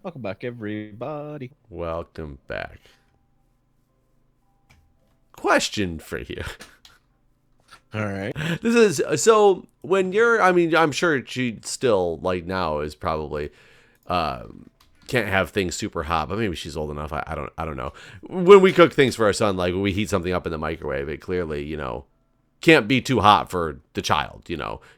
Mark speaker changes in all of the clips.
Speaker 1: Welcome back, everybody.
Speaker 2: Welcome back. Question for you.
Speaker 1: All right.
Speaker 2: This is so when you're. I mean, I'm sure she still like now is probably can't have things super hot, but maybe she's old enough. I don't know. When we cook things for our son, like when we heat something up in the microwave, it clearly can't be too hot for the child.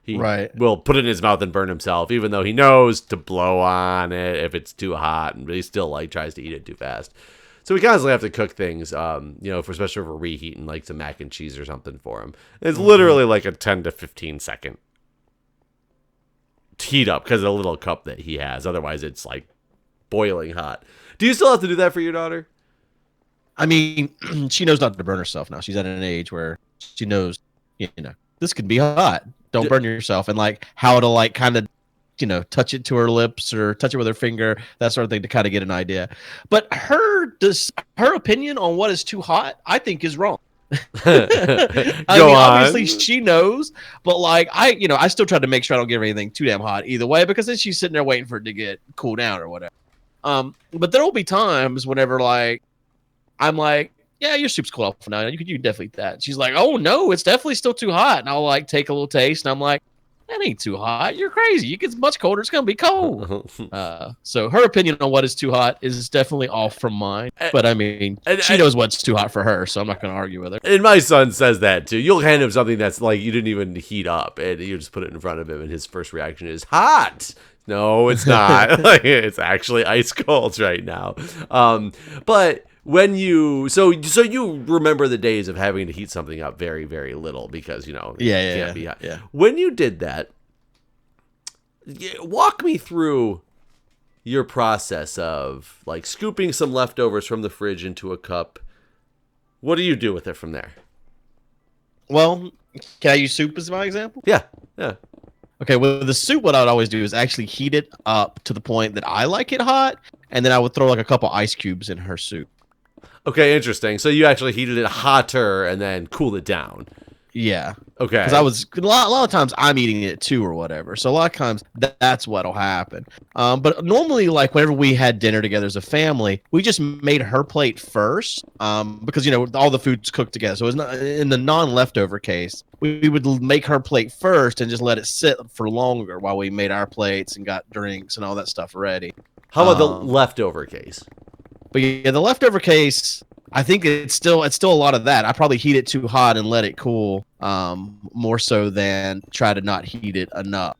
Speaker 2: He
Speaker 1: Right.
Speaker 2: will put it in his mouth and burn himself, even though he knows to blow on it if it's too hot, and he still like tries to eat it too fast. So we constantly have to cook things, for especially for reheating, like some mac and cheese or something for him. It's literally like a 10 to 15 second heat up because of the little cup that he has. Otherwise, it's like boiling hot. Do you still have to do that for your daughter?
Speaker 1: I mean, she knows not to burn herself now. She's at an age where she knows, this could be hot. Don't burn yourself, and like how to like kind of, touch it to her lips or touch it with her finger, that sort of thing, to kind of get an idea. But her opinion on what is too hot, I think, is wrong. Obviously she knows, but like I still try to make sure I don't give her anything too damn hot either way, because then she's sitting there waiting for it to get cool down or whatever. But there will be times whenever like I'm like, yeah, your soup's cool off now. You can definitely eat that. She's like, oh no, it's definitely still too hot. And I'll like take a little taste, and I'm like, that ain't too hot. You're crazy. It gets much colder. It's gonna be cold. So her opinion on what is too hot is definitely off from mine. But I mean, she knows what's too hot for her, so I'm not gonna argue with her.
Speaker 2: And my son says that too. You'll hand him something that's like you didn't even heat up, and you just put it in front of him, and his first reaction is hot. No, it's not. Like, it's actually ice cold right now. But when you you remember the days of having to heat something up very, very little because it can't be hot.
Speaker 1: Yeah.
Speaker 2: When you did that, walk me through your process of like scooping some leftovers from the fridge into a cup. What do you do with it from there?
Speaker 1: Well, can I use soup as my example?
Speaker 2: Yeah.
Speaker 1: Okay, with the soup, what I'd always do is actually heat it up to the point that I like it hot, and then I would throw like a couple ice cubes in her soup.
Speaker 2: Okay, interesting. So you actually heated it hotter and then cooled it down.
Speaker 1: Yeah.
Speaker 2: Okay.
Speaker 1: Because a lot of times I'm eating it too or whatever. So a lot of times that's what'll happen. But normally, like whenever we had dinner together as a family, we just made her plate first. Because all the food's cooked together. So it's not in the non-leftover case. We would make her plate first and just let it sit for longer while we made our plates and got drinks and all that stuff ready.
Speaker 2: How about the leftover case?
Speaker 1: But yeah, the leftover case, I think it's still a lot of that. I probably heat it too hot and let it cool, more so than try to not heat it enough.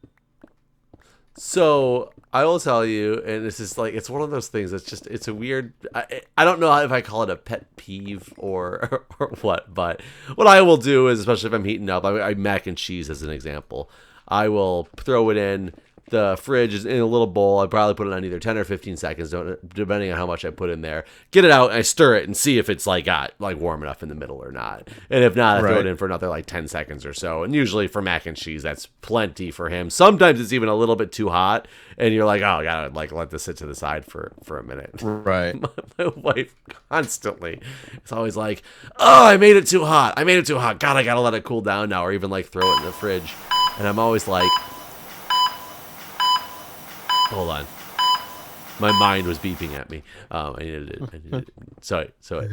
Speaker 2: So I will tell you, and this is like, it's one of those things that's just, it's a weird, I don't know if I call it a pet peeve or what, but what I will do is, especially if I'm heating up, I mac and cheese as an example, I will throw it in the fridge is in a little bowl. I probably put it on either 10 or 15 seconds, depending on how much I put in there. Get it out, and I stir it and see if it's got warm enough in the middle or not. And if not, I throw it in for another 10 seconds or so. And usually for mac and cheese, that's plenty for him. Sometimes it's even a little bit too hot, and you're like, oh, I gotta let this sit to the side for a minute.
Speaker 1: Right.
Speaker 2: My wife constantly is always like, oh, I made it too hot. God, I gotta let it cool down now, or even throw it in the fridge. And I'm always like, hold on. My mind was beeping at me. I needed it. So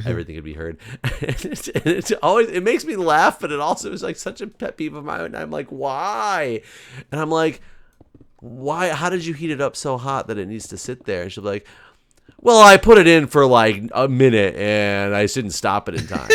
Speaker 2: everything could be heard. It makes me laugh, but it also is such a pet peeve of mine. I'm like, why? And I'm like, why? How did you heat it up so hot that it needs to sit there? And she'll be like, well, I put it in for a minute and I didn't stop it in time.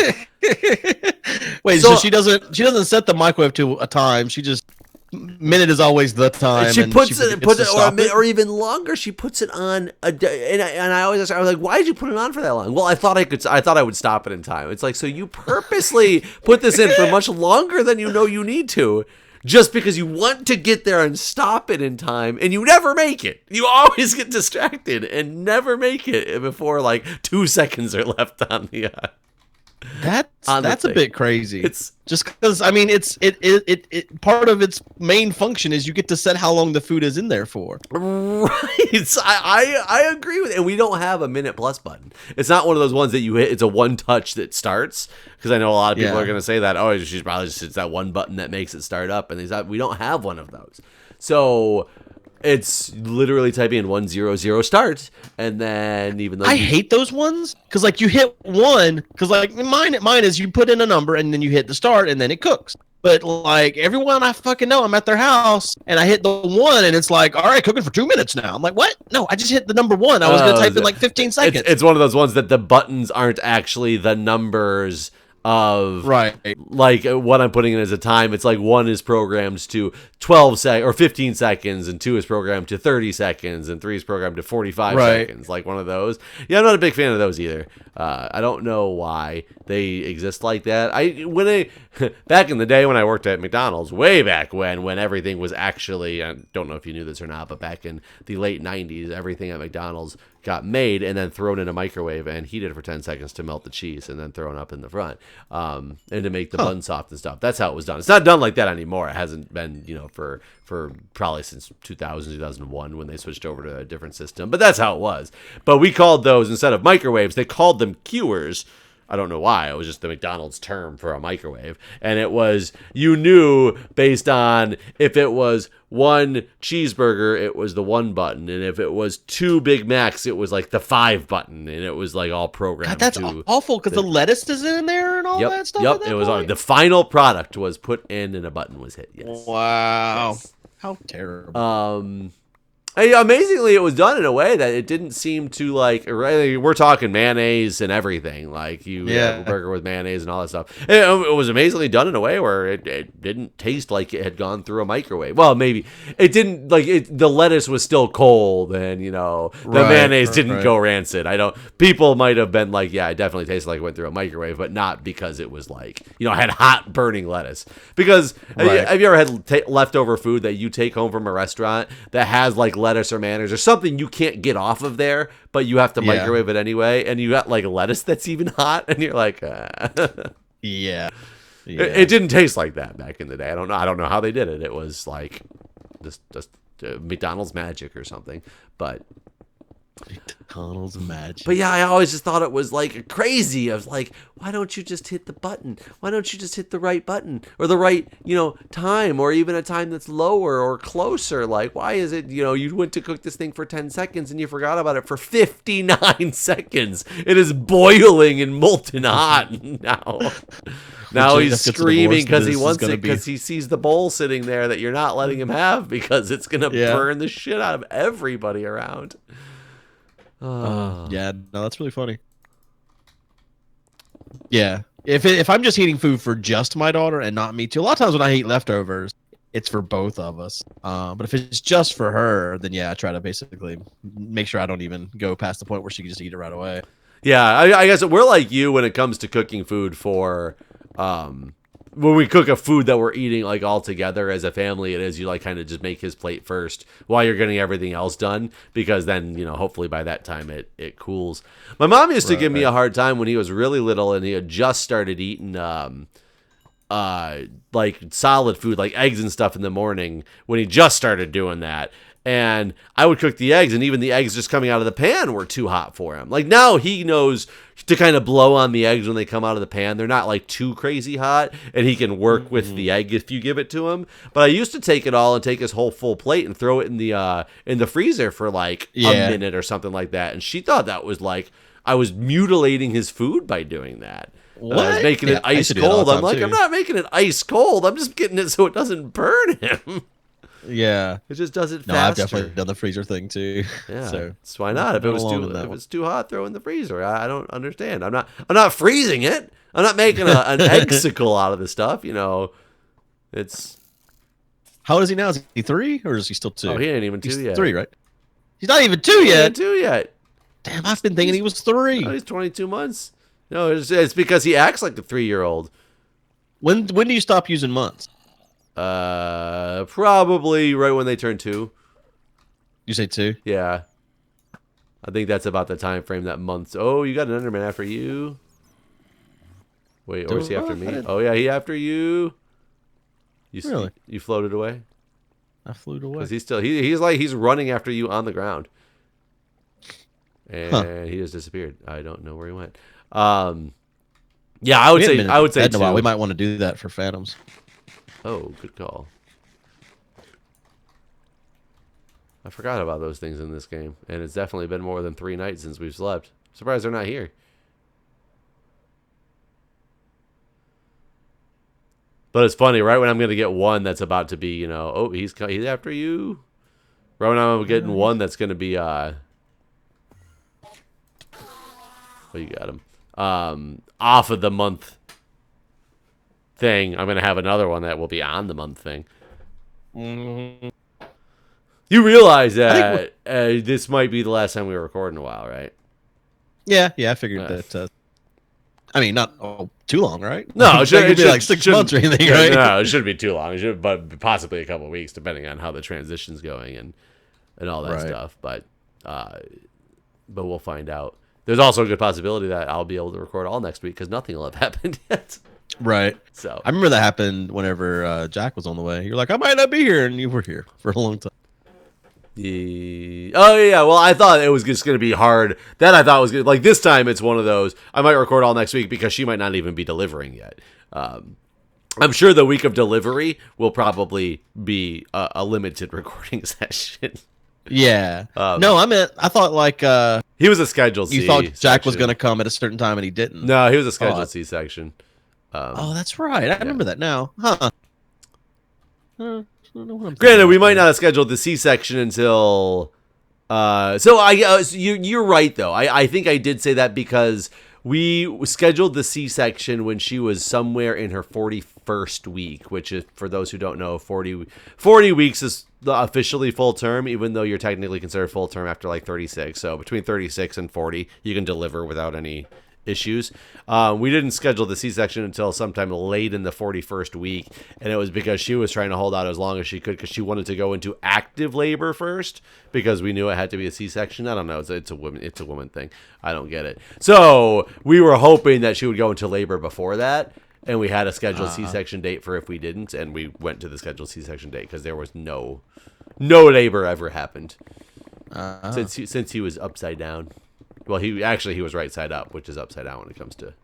Speaker 1: Wait, so she doesn't set the microwave to a time. She just minute is always the time.
Speaker 2: She puts it, or even longer. She puts it on and I always ask her, I was like, why did you put it on for that long? Well, I thought I would stop it in time. It's so you purposely put this in for much longer than you need to, just because you want to get there and stop it in time, and you never make it. You always get distracted and never make it before 2 seconds are left on the.
Speaker 1: That's a bit crazy. It's just because it part of its main function is you get to set how long the food is in there for.
Speaker 2: Right. I agree with it. And we don't have a minute plus button. It's not one of those ones that you hit. It's a one touch that starts, because I know a lot of people are going to say that. Oh, she's probably just it's that one button that makes it start up, and we don't have one of those. So It's literally typing in 100 start, and then even though
Speaker 1: I hate those ones because like you hit one because like mine is you put in a number and then you hit the start and then it cooks. But like everyone I fucking know, I'm at their house and I hit the one and it's like, all right, cooking for 2 minutes now. I'm like, what? No, I just hit the number one. I was gonna type in like 15 seconds.
Speaker 2: It's one of those ones that the buttons aren't actually the numbers of
Speaker 1: right,
Speaker 2: like what I'm putting in as a time. It's like 1 is programmed to 12 or 15 seconds, and 2 is programmed to 30 seconds, and 3 is programmed to 45 seconds. Like one of those. Yeah, I'm not a big fan of those either. I don't know why they exist like that. Back in the day when I worked at McDonald's, way back when everything was actually, I don't know if you knew this or not, but back in the late 90s, everything at McDonald's got made and then thrown in a microwave and heated for 10 seconds to melt the cheese and then thrown up in the front and to make the bun soft and stuff. That's how it was done. It's not done like that anymore. It hasn't been, for probably since 2000, 2001 when they switched over to a different system. But that's how it was. But we called those, instead of microwaves, they called them queuers. I don't know why. It was just the McDonald's term for a microwave. And it was, you knew based on if it was 1 cheeseburger, it was the 1 button. And if it was 2 Big Macs, it was like the 5 button. And it was like all programmed.
Speaker 1: God, that's awful because the lettuce is in there and all that stuff.
Speaker 2: Yep, it was on. The final product was put in and a button was hit. Yes.
Speaker 1: Wow.
Speaker 2: Yes.
Speaker 1: How terrible.
Speaker 2: Amazingly, it was done in a way that it didn't seem to like. We're talking mayonnaise and everything, like you have a burger with mayonnaise and all that stuff. It was amazingly done in a way where it didn't taste like it had gone through a microwave. Well, maybe it didn't. Like the lettuce was still cold, and the mayonnaise didn't go rancid. People might have been like, yeah, it definitely tasted like it went through a microwave, but not because it was like had hot burning lettuce. Because have you ever had leftover food that you take home from a restaurant that has like lettuce or mayonnaise or something you can't get off of there, but you have to microwave it anyway, and you got like lettuce that's even hot, and you're like,
Speaker 1: yeah.
Speaker 2: It didn't taste like that back in the day. I don't know how they did it. It was like just McDonald's magic or something, but.
Speaker 1: McDonald's magic.
Speaker 2: But yeah, I always just thought it was like crazy. I was like, why don't you just hit the button? Why don't you just hit the right button or the right, time, or even a time that's lower or closer? Like, why is it, you went to cook this thing for 10 seconds and you forgot about it for 59 seconds. It is boiling and molten hot now. Now he's screaming because he wants it, because he sees the bowl sitting there that you're not letting him have because it's going to burn the shit out of everybody around.
Speaker 1: Yeah, no, that's really funny. Yeah, if I'm just eating food for just my daughter and not me too, a lot of times when I eat leftovers, it's for both of us. But if it's just for her, then yeah, I try to basically make sure I don't even go past the point where she can just eat it right away.
Speaker 2: Yeah, I guess we're like you when it comes to cooking food for when we cook a food that we're eating like all together as a family. It is, you like kind of just make his plate first while you're getting everything else done, because then hopefully by that time it cools. My mom used to give me a hard time when he was really little and he had just started eating like solid food like eggs and stuff in the morning, when he just started doing that. And I would cook the eggs, and even the eggs just coming out of the pan were too hot for him. Like now he knows to kind of blow on the eggs when they come out of the pan. They're not like too crazy hot, and he can work with the egg if you give it to him. But I used to take it all and take his whole full plate and throw it in the freezer for like a minute or something like that. And she thought that was like I was mutilating his food by doing that.
Speaker 1: What?
Speaker 2: I was making it ice cold. I'm like, I'm not making it ice cold. I'm just getting it so it doesn't burn him.
Speaker 1: Yeah,
Speaker 2: it just does it faster.
Speaker 1: No, I've definitely done the freezer thing too.
Speaker 2: Yeah,
Speaker 1: so
Speaker 2: why not? If it's too hot, throw in the freezer. I don't understand. I'm not freezing it. I'm not making an egg-sicle out of the stuff. It's.
Speaker 1: How old is he now? Is he 3 or is he still 2?
Speaker 2: Oh, he ain't even 2 yet.
Speaker 1: 3, right? He's not even 2 yet.
Speaker 2: He ain't 2 yet.
Speaker 1: Damn, I've been thinking he was 3.
Speaker 2: No, he's 22 months. No, it's because he acts like a 3-year-old.
Speaker 1: When do you stop using months?
Speaker 2: Probably right when they turn 2.
Speaker 1: You say 2?
Speaker 2: Yeah. I think that's about the time frame that months. Oh, you got an Enderman after you. Wait, or is he after me? Oh yeah, he after you.
Speaker 1: Really?
Speaker 2: You floated away?
Speaker 1: I flew away.
Speaker 2: Because he's running after you on the ground. And he just disappeared. I don't know where he went. Yeah, I would say 2.
Speaker 1: We might want to do that for Phantoms.
Speaker 2: Oh, good call. I forgot about those things in this game, and it's definitely been more than 3 nights since we've slept. Surprised they're not here. But it's funny, right when I'm going to get one that's about to be, oh, he's after you. Right when I'm getting one that's going to be, oh, you got him. Off of the month thing, I'm going to have another one that will be on the month thing.
Speaker 1: Mm-hmm.
Speaker 2: You realize that this might be the last time we record in a while, right?
Speaker 1: Yeah, I figured that. I mean, not too long, right?
Speaker 2: No, it
Speaker 1: should be like 6 months or anything, right?
Speaker 2: No, it shouldn't be too long. It should, but possibly a couple of weeks, depending on how the transition's going and all that stuff. But we'll find out. There's also a good possibility that I'll be able to record all next week because nothing will have happened yet.
Speaker 1: Right.
Speaker 2: So
Speaker 1: I remember that happened whenever Jack was on the way. You were like, I might not be here, and you were here for a long time.
Speaker 2: Oh yeah, well I thought it was just going to be hard. That I thought was good. Like this time it's one of those, I might record all next week because she might not even be delivering yet. I'm sure the week of delivery will probably be a limited recording session.
Speaker 1: Yeah. No, I thought like
Speaker 2: he was a scheduled
Speaker 1: C. You thought Jack was going to come at a certain time and he didn't.
Speaker 2: No, he was a scheduled C-section.
Speaker 1: Oh, that's right. I remember that now. Huh.
Speaker 2: Granted, we might not have scheduled the C-section until. You're right though. I think I did say that because we scheduled the C-section when she was somewhere in her 41st week, which is, for those who don't know, 40 weeks is officially full term, even though you're technically considered full term after like 36. So between 36 and 40, you can deliver without any issues. We didn't schedule the C-section until sometime late in the 41st week, and it was because she was trying to hold out as long as she could because she wanted to go into active labor first because we knew it had to be a C-section. I don't know. It's a woman thing. I don't get it. So we were hoping that she would go into labor before that, and we had a scheduled C-section date for if we didn't, and we went to the scheduled C-section date because there was no labor ever happened since he was upside down. Well, he was right side up, which is upside down when it comes to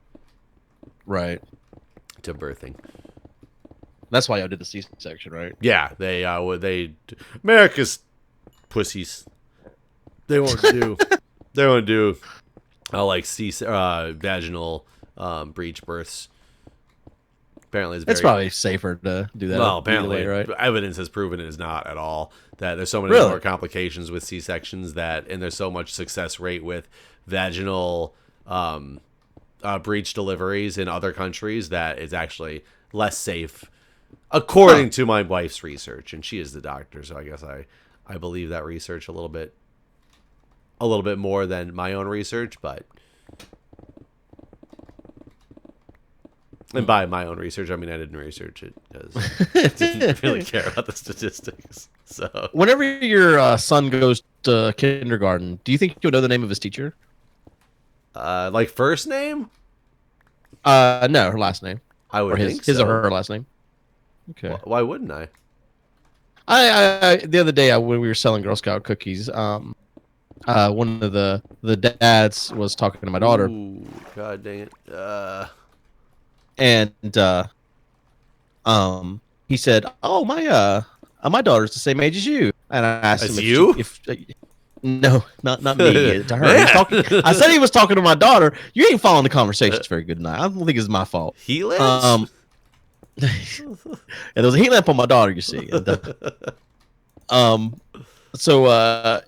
Speaker 2: birthing.
Speaker 1: That's why I did the C-section, right?
Speaker 2: Yeah, they America's pussies. They won't do. They won't do. Like vaginal breech births. Apparently, it's
Speaker 1: probably safer to do that.
Speaker 2: Well, apparently,
Speaker 1: right?
Speaker 2: Evidence has proven it is not at all. That there's so many more complications with C-sections and there's so much success rate with vaginal breech deliveries in other countries that is actually less safe, according to my wife's research, and she is the doctor, so I guess I believe that research a little bit more than my own research, but. And by my own research, I mean I didn't research it because I didn't really care about the statistics. So,
Speaker 1: whenever your son goes to kindergarten, do you think you'll know the name of his teacher?
Speaker 2: Like first name?
Speaker 1: No, her last name.
Speaker 2: I would think
Speaker 1: his
Speaker 2: so.
Speaker 1: or her last name. Okay.
Speaker 2: Why wouldn't I?
Speaker 1: I the other day when we were selling Girl Scout cookies, one of the dads was talking to my daughter.
Speaker 2: Ooh, God dang it.
Speaker 1: And he said, "Oh, my daughter's the same age as you." And I asked him if no, not me, to her. I said he was talking to my daughter. You ain't following the conversations very good tonight. I don't think it's my fault.
Speaker 2: Heat lamps?
Speaker 1: And there was a heat lamp on my daughter, you see. And,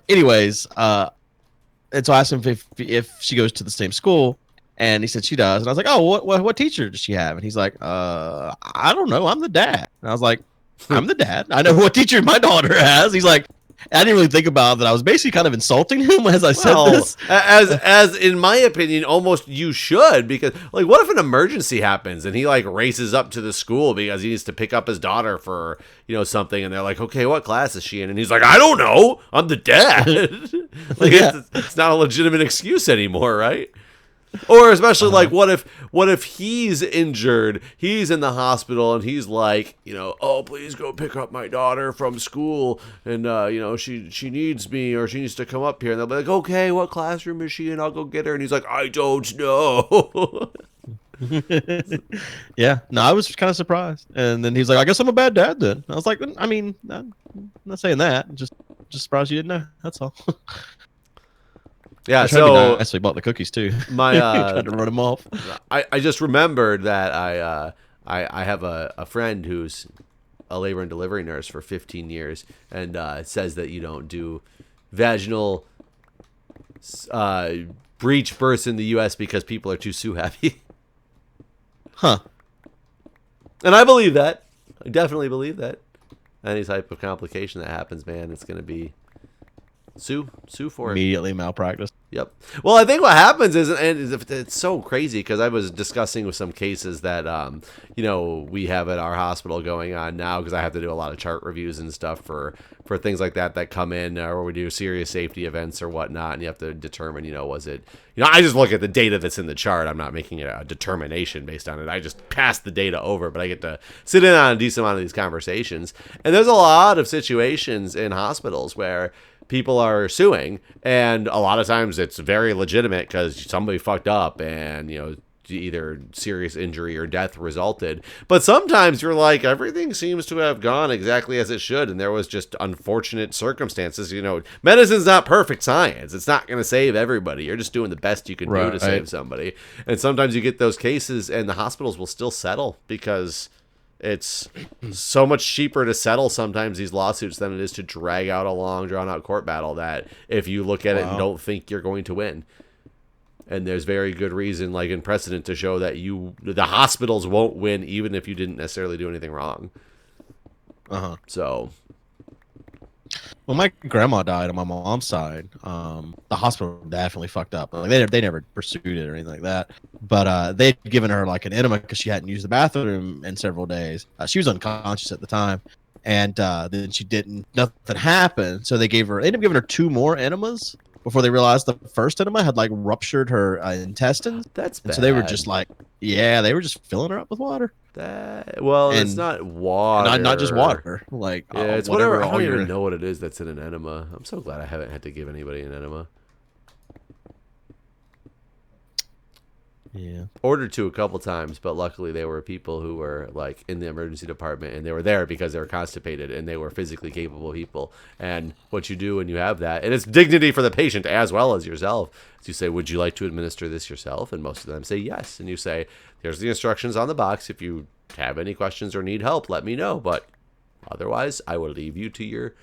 Speaker 1: anyways, and so I asked him if she goes to the same school. And he said she does, and I was like, "Oh, what teacher does she have?" And he's like, "I don't know. I'm the dad." And I was like, "I'm the dad. I know what teacher my daughter has." He's like, I didn't really think about that. I was basically kind of insulting him as I said this.
Speaker 2: As in my opinion, almost you should, because like, what if an emergency happens and he like races up to the school because he needs to pick up his daughter for something, and they're like, "Okay, what class is she in?" And he's like, "I don't know. I'm the dad." Like, yeah. It's not a legitimate excuse anymore, right? Or especially like, what if he's injured, he's in the hospital, and he's like, "Oh, please go pick up my daughter from school, and she needs me, or she needs to come up here." And they'll be like, "Okay, what classroom is she in? I'll go get her." And he's like, "I don't know."
Speaker 1: Yeah, no, I was kind of surprised, and then he's like, "I guess I'm a bad dad then." I was like, "I mean, I'm not saying that, just just surprised you didn't know. That's all.
Speaker 2: Yeah,
Speaker 1: I tried to be
Speaker 2: so
Speaker 1: nice, so he bought the cookies too.
Speaker 2: my
Speaker 1: tried to run him off.
Speaker 2: I just remembered that I have a friend who's a labor and delivery nurse for 15 years, and says that you don't do vaginal breech births in the U.S. because people are too happy.
Speaker 1: Huh.
Speaker 2: And I believe that. I definitely believe that. Any type of complication that happens, man, it's going to be sue for it.
Speaker 1: Immediately malpractice.
Speaker 2: Yep. Well, I think what happens is, and it's so crazy because I was discussing with some cases that, we have at our hospital going on now, because I have to do a lot of chart reviews and stuff for things like that come in, or we do serious safety events or whatnot, and you have to determine, was it, I just look at the data that's in the chart. I'm not making a determination based on it. I just pass the data over, but I get to sit in on a decent amount of these conversations. And there's a lot of situations in hospitals where people are suing, and a lot of times it's very legitimate because somebody fucked up and either serious injury or death resulted. But sometimes you're like, everything seems to have gone exactly as it should, and there was just unfortunate circumstances. Medicine's not perfect science. It's not going to save everybody. You're just doing the best you can do to save somebody. And sometimes you get those cases and the hospitals will still settle because it's so much cheaper to settle sometimes these lawsuits than it is to drag out a long, drawn-out court battle that if you look at it and don't think you're going to win. And there's very good reason, like in precedent, to show that the hospitals won't win even if you didn't necessarily do anything wrong. So...
Speaker 1: When my grandma died on my mom's side, the hospital definitely fucked up. Like they never pursued it or anything like that. But they'd given her like an enema because she hadn't used the bathroom in several days. She was unconscious at the time, and then she didn't. Nothing happened, so they ended up giving her 2 more enemas before they realized the first enema had like ruptured her intestines.
Speaker 2: That's bad.
Speaker 1: And so they were just like, they were just filling her up with water.
Speaker 2: It's not water.
Speaker 1: Not just water. Like
Speaker 2: it's whatever. I don't even know what it is that's in an enema. I'm so glad I haven't had to give anybody an enema.
Speaker 1: Yeah.
Speaker 2: Ordered to a couple times, but luckily they were people who were like in the emergency department, and they were there because they were constipated and they were physically capable people. And what you do when you have that, and it's dignity for the patient as well as yourself, is you say, would you like to administer this yourself? And most of them say yes. And you say, here's the instructions on the box. If you have any questions or need help, let me know. But otherwise, I will leave you to your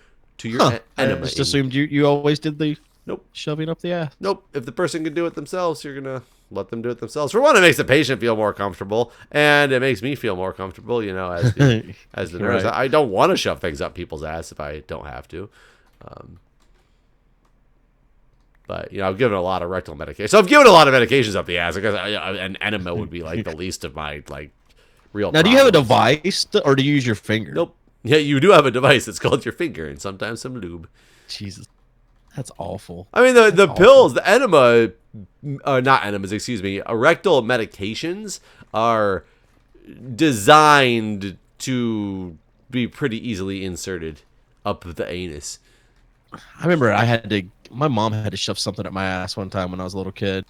Speaker 2: enema.
Speaker 1: I just assumed you always did the
Speaker 2: Nope.
Speaker 1: Shoving up the ass.
Speaker 2: Nope. If the person can do it themselves, you're going to let them do it themselves. For one, it makes the patient feel more comfortable, and it makes me feel more comfortable, you know, as the nurse. Right. I don't want to shove things up people's ass if I don't have to. But, you know, I've given a lot of rectal medication. So I've given a lot of medications up the ass. Because an enema would be, like, the least of my, like, real
Speaker 1: Now,
Speaker 2: problems.
Speaker 1: do you have a device, or do you use your finger?
Speaker 2: Nope. Yeah, you do have a device. It's called your finger, and sometimes some lube.
Speaker 1: Jesus. That's awful.
Speaker 2: I mean, the pills, the enema, not enemas, excuse me, rectal medications are designed to be pretty easily inserted up the anus.
Speaker 1: I remember my mom had to shove something up my ass one time when I was a little kid.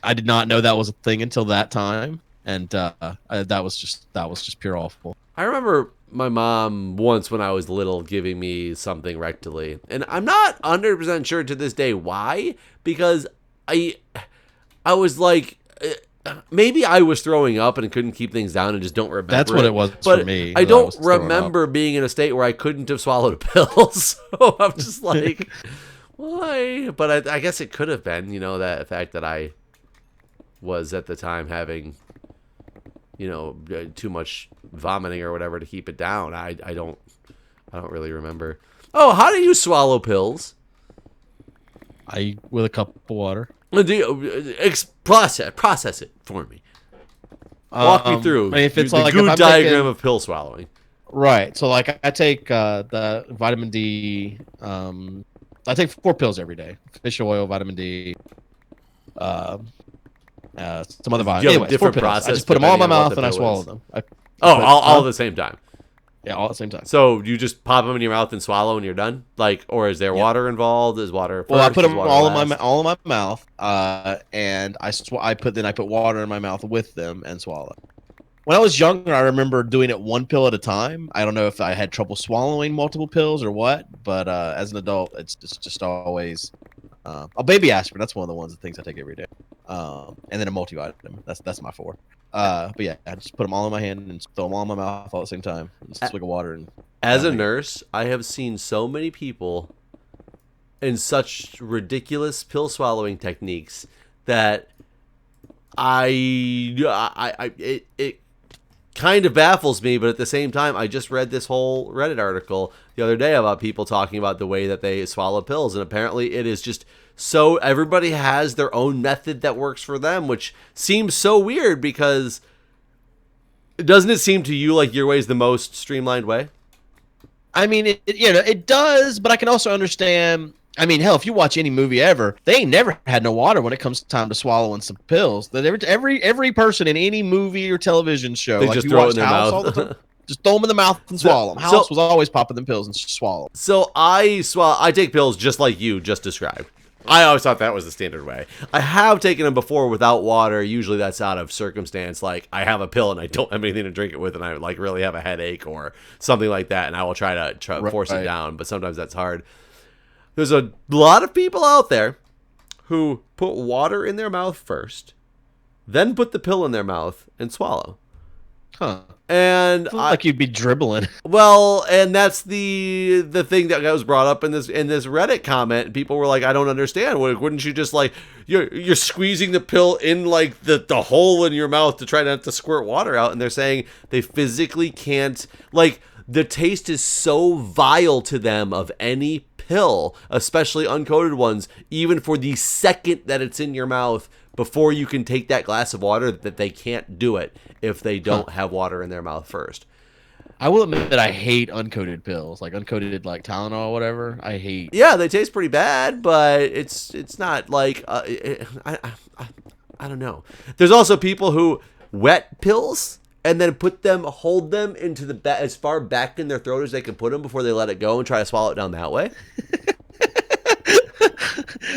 Speaker 1: I did not know that was a thing until that time, and that was just pure awful.
Speaker 2: I remember my mom once when I was little giving me something rectally, and I'm not 100% sure to this day why, because I was like, maybe I was throwing up and couldn't keep things down and just don't remember.
Speaker 1: That's what it was for me.
Speaker 2: I don't remember being in a state where I couldn't have swallowed a pill, so I'm just like, why? But I guess it could have been, you know, that fact that I was at the time having, you know, too much vomiting or whatever to keep it down. I don't really remember. Oh, how do you swallow pills?
Speaker 1: With a cup of water.
Speaker 2: Process it for me. Walk me through the Guude diagram of pill swallowing.
Speaker 1: Right. So, like, I take the vitamin D. I take 4 pills every day: fish oil, vitamin D, some other vitamins. Anyway,
Speaker 2: different process.
Speaker 1: I just put them all in my mouth and I swallow them.
Speaker 2: All at the same time.
Speaker 1: Yeah, all at the same time.
Speaker 2: So you just pop them in your mouth and swallow when you're done, like, or is there water involved? Is water first?
Speaker 1: Well, I put them all in my mouth, and I put water in my mouth with them and swallow. when I was younger, I remember doing it one pill at a time. I don't know if I had trouble swallowing multiple pills or what, but as an adult, it's just always a baby aspirin. That's one of the things I take every day. And then a multivitamin. That's my 4. But yeah, I just put them all in my hand and throw them all in my mouth all at the same time. Just a swig of water. And
Speaker 2: as a nurse, I have seen so many people in such ridiculous pill swallowing techniques that it kind of baffles me, but at the same time, I just read this whole Reddit article the other day about people talking about the way that they swallow pills, and apparently it is just so everybody has their own method that works for them, which seems so weird because doesn't it seem to you like your way is the most streamlined way?
Speaker 1: I mean, it does, but I can also understand. I mean, hell, if you watch any movie ever, they ain't never had no water when it comes time to swallowing some pills. That every person in any movie or television show,
Speaker 2: They
Speaker 1: like
Speaker 2: just
Speaker 1: you
Speaker 2: throw it
Speaker 1: watched
Speaker 2: in their
Speaker 1: House
Speaker 2: mouth.
Speaker 1: all the time, just throw them in the mouth and swallow them. House was always popping them pills and swallow them.
Speaker 2: So I take pills just like you just described. I always thought that was the standard way. I have taken them before without water. Usually that's out of circumstance. Like I have a pill and I don't have anything to drink it with, and I like really have a headache or something like that, and I will try to force it down. But sometimes that's hard. There's a lot of people out there who put water in their mouth first, then put the pill in their mouth and swallow.
Speaker 1: Huh.
Speaker 2: And
Speaker 1: like you'd be dribbling.
Speaker 2: Well, and that's the thing that was brought up in this Reddit comment. People were like, I don't understand. Wouldn't you just like you're squeezing the pill in like the hole in your mouth to try not to squirt water out? And they're saying they physically can't, like the taste is so vile to them of any pill, especially uncoated ones, even for the second that it's in your mouth before you can take that glass of water, that they can't do it if they don't have water in their mouth first.
Speaker 1: I will admit that I hate uncoated pills, like uncoated like Tylenol or whatever. I hate.
Speaker 2: Yeah, they taste pretty bad, but it's not like I don't know. There's also people who wet pills and then hold them into the as far back in their throat as they can put them before they let it go and try to swallow it down that way.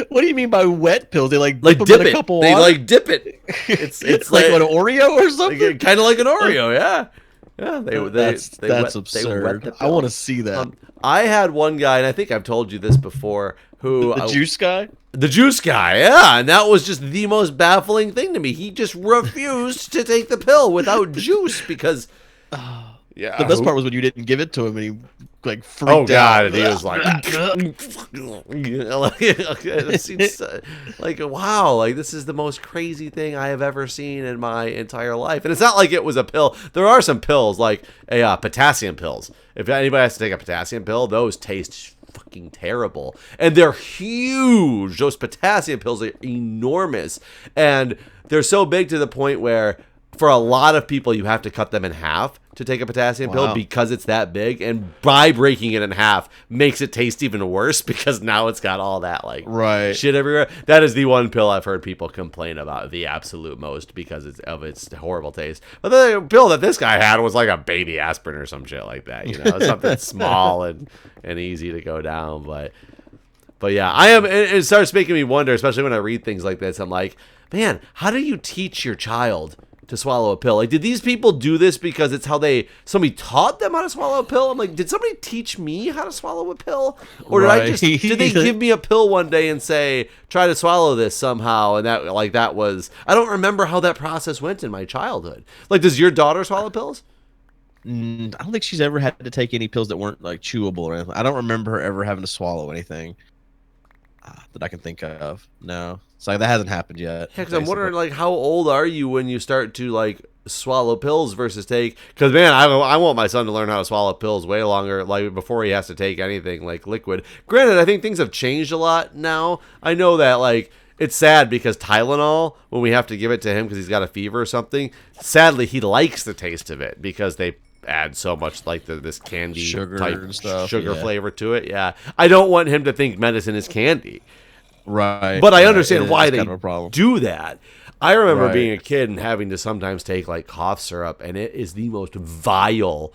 Speaker 1: What do you mean by wet pills? They like
Speaker 2: dip
Speaker 1: them in
Speaker 2: it.
Speaker 1: a cup of
Speaker 2: They
Speaker 1: water?
Speaker 2: like dip it. It's
Speaker 1: like an Oreo or something.
Speaker 2: Kind of like an Oreo, yeah. Yeah,
Speaker 1: that's absurd. I want to see that.
Speaker 2: I had one guy, and I think I've told you this before, who
Speaker 1: the juice guy.
Speaker 2: The juice guy, yeah, and that was just the most baffling thing to me. He just refused to take the pill without juice because. Yeah.
Speaker 1: The best part was when you didn't give it to him and he like freaked
Speaker 2: out. Oh god,
Speaker 1: out.
Speaker 2: and he was like, like wow, like this is the most crazy thing I have ever seen in my entire life. And it's not like it was a pill. There are some pills like potassium pills. If anybody has to take a potassium pill, those taste fucking terrible, and they're huge. Those potassium pills are enormous, and they're so big to the point where for a lot of people you have to cut them in half to take a potassium pill because it's that big, and by breaking it in half makes it taste even worse because now it's got all that like shit everywhere. That is the one pill I've heard people complain about the absolute most because of its horrible taste. But the pill that this guy had was like a baby aspirin or some shit like that, something small and easy to go down. But yeah, it starts making me wonder, especially when I read things like this. I'm like, man, how do you teach your child to swallow a pill? Like, did these people do this because it's how somebody taught them how to swallow a pill? I'm like, did somebody teach me how to swallow a pill? Or did they give me a pill one day and say, try to swallow this somehow? And that was, I don't remember how that process went in my childhood. Like, does your daughter swallow pills?
Speaker 1: I don't think she's ever had to take any pills that weren't like chewable or anything. I don't remember her ever having to swallow anything that I can think of. No. So that hasn't happened yet.
Speaker 2: Yeah, because I'm wondering, like, how old are you when you start to, like, swallow pills versus take? Because, man, I want my son to learn how to swallow pills way longer, like, before he has to take anything, like, liquid. Granted, I think things have changed a lot now. I know that, like, it's sad because Tylenol, when we have to give it to him because he's got a fever or something, sadly, he likes the taste of it because they add so much, like, this candy
Speaker 1: sugar
Speaker 2: type
Speaker 1: and stuff,
Speaker 2: sugar flavor to it. Yeah. I don't want him to think medicine is candy.
Speaker 1: Right.
Speaker 2: But I understand why they
Speaker 1: kind of a problem.
Speaker 2: do that. I remember being a kid and having to sometimes take like cough syrup, and it is the most vile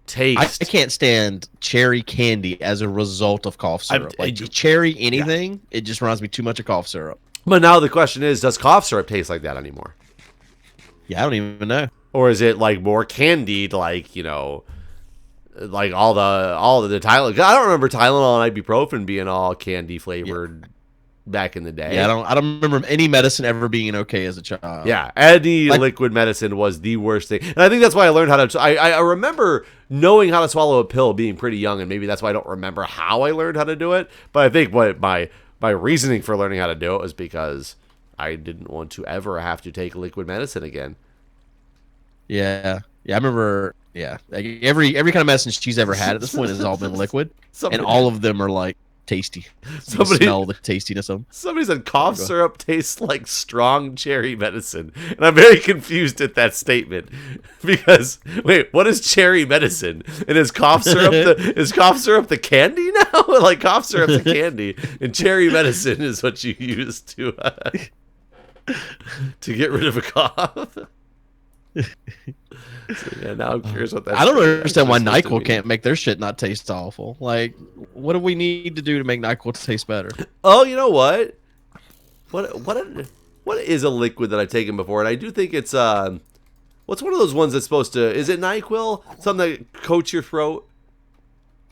Speaker 2: taste.
Speaker 1: I can't stand cherry candy as a result of cough syrup. Cherry anything, it just reminds me too much of cough syrup.
Speaker 2: But now the question is, does cough syrup taste like that anymore?
Speaker 1: Yeah, I don't even know.
Speaker 2: Or is it like more candied, like, you know, like all the Tylenol? I don't remember Tylenol and ibuprofen being all candy flavored back in the day.
Speaker 1: Yeah, I don't remember any medicine ever being okay as a child.
Speaker 2: Yeah, any
Speaker 1: Like,
Speaker 2: liquid medicine was the worst thing, and I think that's why I learned how to. I remember knowing how to swallow a pill being pretty young, and maybe that's why I don't remember how I learned how to do it. But I think what my reasoning for learning how to do it was because I didn't want to ever have to take liquid medicine again.
Speaker 1: yeah, I remember. Yeah, like every kind of medicine she's ever had at this point has all been liquid, and all of them are like tasty. You can smell the tastiness of them.
Speaker 2: Somebody said cough syrup tastes like strong cherry medicine, and I'm very confused at that statement because wait, what is cherry medicine? And is cough syrup the candy now? Like cough syrup's the candy, and cherry medicine is what you use to get rid of a cough. So, yeah, now I'm curious what that.
Speaker 1: I don't understand why NyQuil can't make their shit not taste awful. Like, what do we need to do to make NyQuil taste better?
Speaker 2: Oh, you know what? What is a liquid that I've taken before? And I do think it's what's one of those ones that's supposed to? Is it NyQuil? Something that coats your throat?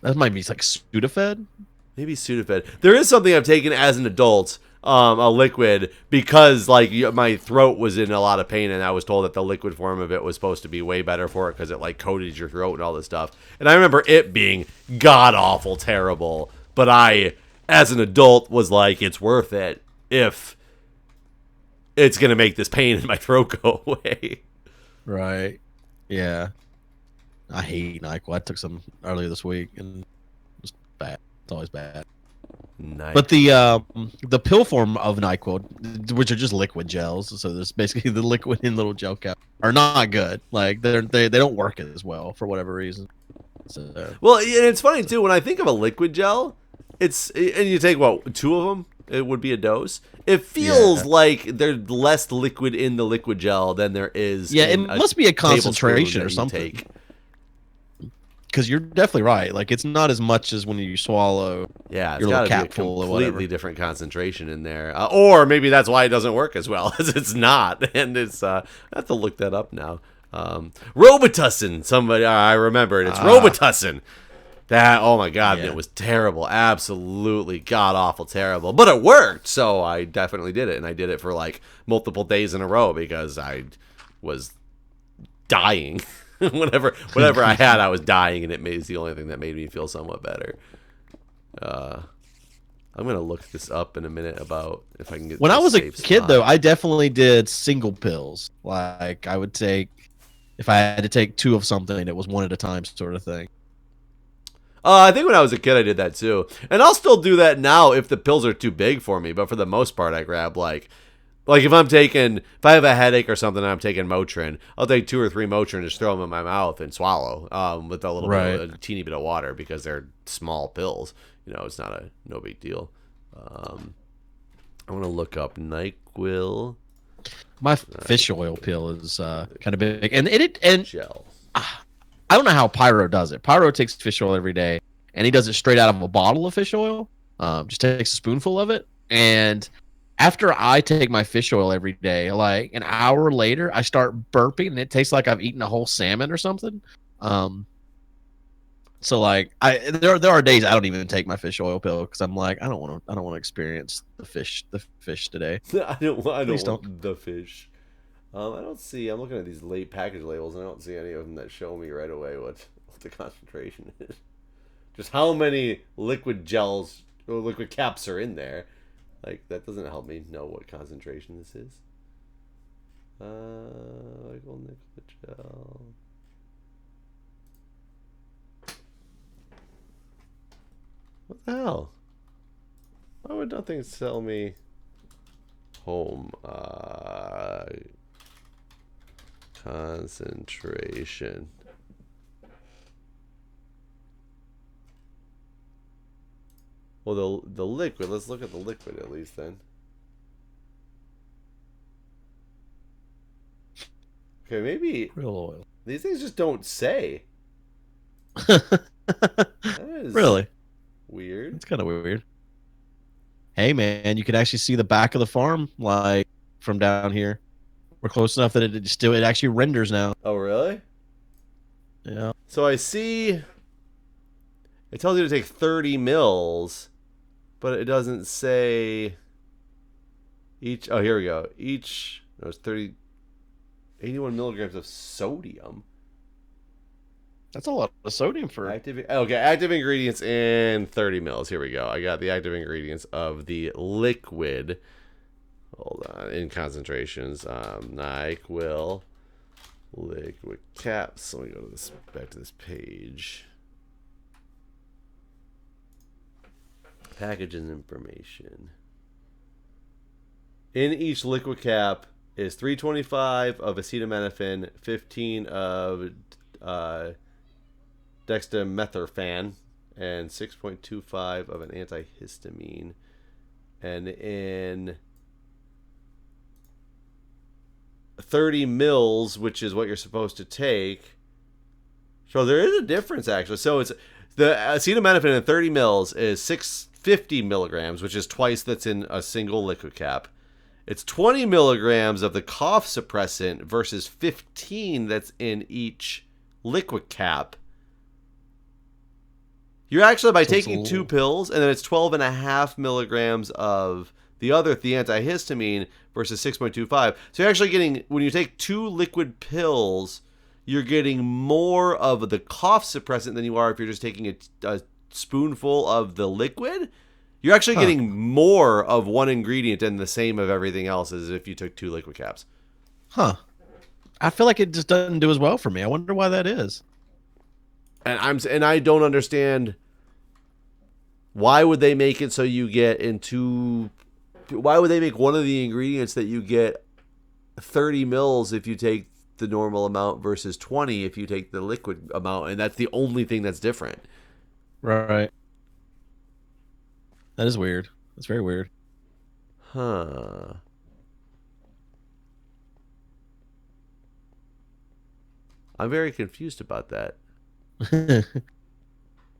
Speaker 1: That might be like Sudafed.
Speaker 2: Maybe Sudafed. There is something I've taken as an adult. A liquid because like my throat was in a lot of pain and I was told that the liquid form of it was supposed to be way better for it because it like coated your throat and all this stuff. And I remember it being god awful terrible, but I as an adult was like, it's worth it if it's gonna make this pain in my throat go away.
Speaker 1: Right. Yeah. I hate NyQuil. I took some earlier this week and it was bad. It's always bad.
Speaker 2: Nice.
Speaker 1: But the pill form of NyQuil, which are just liquid gels, so there's basically the liquid in little gel cap, are not good. Like they don't work as well for whatever reason. So.
Speaker 2: Well, and it's funny too when I think of a liquid gel, and you take what 2 of them, it would be a dose. It feels like there's less liquid in the liquid gel than there is.
Speaker 1: Yeah,
Speaker 2: in
Speaker 1: it must be a concentration or something.
Speaker 2: Take.
Speaker 1: Because you're definitely right. Like it's not as much as when you swallow.
Speaker 2: Yeah, it's
Speaker 1: your
Speaker 2: got
Speaker 1: little
Speaker 2: to be a
Speaker 1: capful or
Speaker 2: completely
Speaker 1: whatever.
Speaker 2: different concentration in there, or maybe that's why it doesn't work as well as it's not. And it's I have to look that up now. Robitussin. Somebody I remember it. It's Robitussin. That oh my god, it was terrible. Absolutely god awful terrible. But it worked, so I definitely did it, and I did it for like multiple days in a row because I was dying. whatever I had, I was dying, and it's the only thing that made me feel somewhat better. I'm gonna look this up in a minute about if I can get.
Speaker 1: When I was a kid,
Speaker 2: spot.
Speaker 1: though, I definitely did single pills. Like I would take, if I had to take 2 of something, it was one at a time, sort of thing.
Speaker 2: I think when I was a kid, I did that too, and I'll still do that now if the pills are too big for me. But for the most part, I grab like if I have a headache or something and I'm taking Motrin, I'll take 2 or 3 Motrin, just throw them in my mouth and swallow with a little bit of, a teeny bit of water because they're small pills. You know, it's no big deal. I'm going to look up NyQuil.
Speaker 1: My fish oil pill is kind of big. And
Speaker 2: gel.
Speaker 1: I don't know how Pyro does it. Pyro takes fish oil every day, and he does it straight out of a bottle of fish oil. Just takes a spoonful of it, and after I take my fish oil every day, like an hour later, I start burping, and it tastes like I've eaten a whole salmon or something. So like there are days I don't even take my fish oil pill because I'm like I don't want to experience the fish today.
Speaker 2: I don't want the fish. I don't see. I'm looking at these late package labels, and I don't see any of them that show me right away what the concentration is. Just how many liquid gels or liquid caps are in there. Like, that doesn't help me know what concentration this is. Liquid gel. What the hell? Why would nothing tell me home concentration? Well, the liquid. Let's look at the liquid at least then. Okay, maybe
Speaker 1: Real oil.
Speaker 2: These things just don't say.
Speaker 1: Really
Speaker 2: weird.
Speaker 1: It's kind of weird. Hey man, you can actually see the back of the farm like from down here. We're close enough that it actually renders now.
Speaker 2: Oh, really?
Speaker 1: Yeah.
Speaker 2: So I see it tells you to take 30 mils, but it doesn't say each. Oh, here we go. Each, no, it's 81 milligrams of sodium.
Speaker 1: That's a lot of sodium for
Speaker 2: active ingredients in 30 mils. Here we go. I got the active ingredients of the liquid. Hold on, in concentrations. NyQuil liquid caps. Let me go to this, back to this page. Packaging information. In each liquid cap is 325 of acetaminophen, 15 of dextromethorphan, and 6.25 of an antihistamine. And in 30 mils, which is what you're supposed to take. So there is a difference, actually. So it's the acetaminophen in 30 mils is 650 milligrams, which is twice that's in a single liquid cap. It's 20 milligrams of the cough suppressant versus 15 that's in each liquid cap. You're actually, by taking 2 pills, and then it's 12.5 milligrams of the antihistamine versus 6.25. So you're actually getting, when you take 2 liquid pills, you're getting more of the cough suppressant than you are if you're just taking a spoonful of the liquid. You're actually getting more of one ingredient and the same of everything else as if you took 2 liquid caps.
Speaker 1: Huh. I feel like it just doesn't do as well for me. I wonder why that is.
Speaker 2: And I don't understand, why would they make it so you get into, why would they make one of the ingredients that you get 30 mils if you take the normal amount versus 20 if you take the liquid amount, and that's the only thing that's different.
Speaker 1: Right. That is weird. That's very weird.
Speaker 2: Huh. I'm very confused about that.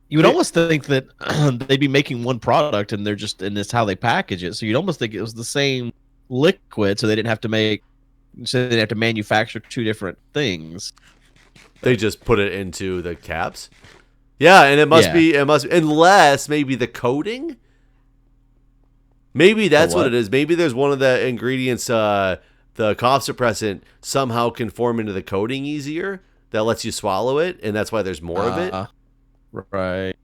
Speaker 1: You would almost think that they'd be making one product and it's how they package it. So you'd almost think it was the same liquid, so they didn't have to manufacture 2 different things.
Speaker 2: They just put it into the caps. Yeah, and it must be unless maybe the coating. Maybe that's what it is. Maybe there's one of the ingredients, the cough suppressant, somehow can form into the coating easier. That lets you swallow it, and that's why there's more of it.
Speaker 1: Right.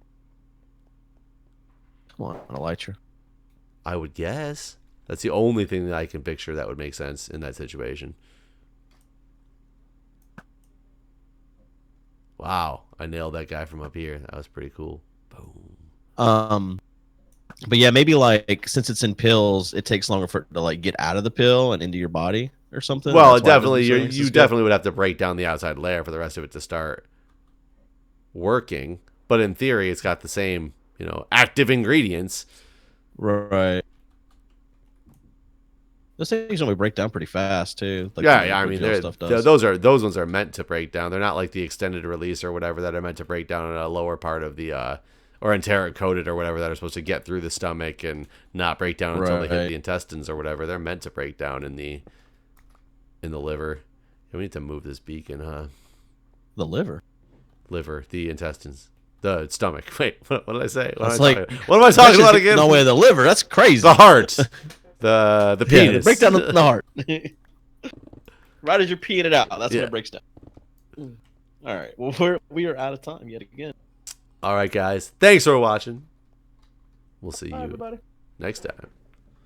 Speaker 1: Come on, Elytra.
Speaker 2: I would guess. That's the only thing that I can picture that would make sense in that situation. Wow, I nailed that guy from up here. That was pretty cool. Boom.
Speaker 1: But yeah, maybe like since it's in pills, it takes longer for it to like get out of the pill and into your body or something.
Speaker 2: Well, definitely, you definitely would have to break down the outside layer for the rest of it to start working. But in theory, it's got the same, active ingredients.
Speaker 1: Right. Those things normally break down pretty fast too. Like
Speaker 2: yeah. I mean, those ones are meant to break down. They're not like the extended release or whatever that are meant to break down in a lower part of the or enteric coated or whatever that are supposed to get through the stomach and not break down until they hit the intestines or whatever. They're meant to break down in the liver. Yeah, we need to move this beacon, huh?
Speaker 1: The liver,
Speaker 2: the intestines, the stomach. Wait, what did I say? What
Speaker 1: am
Speaker 2: I talking about again?
Speaker 1: No way, the liver. That's crazy.
Speaker 2: The heart, the penis.
Speaker 1: Break down the heart. Right as you're peeing it out, that's when it breaks down. All right. Well, we are out of time yet again.
Speaker 2: All right, guys. Thanks for watching. We'll see you
Speaker 1: everybody.
Speaker 2: next time.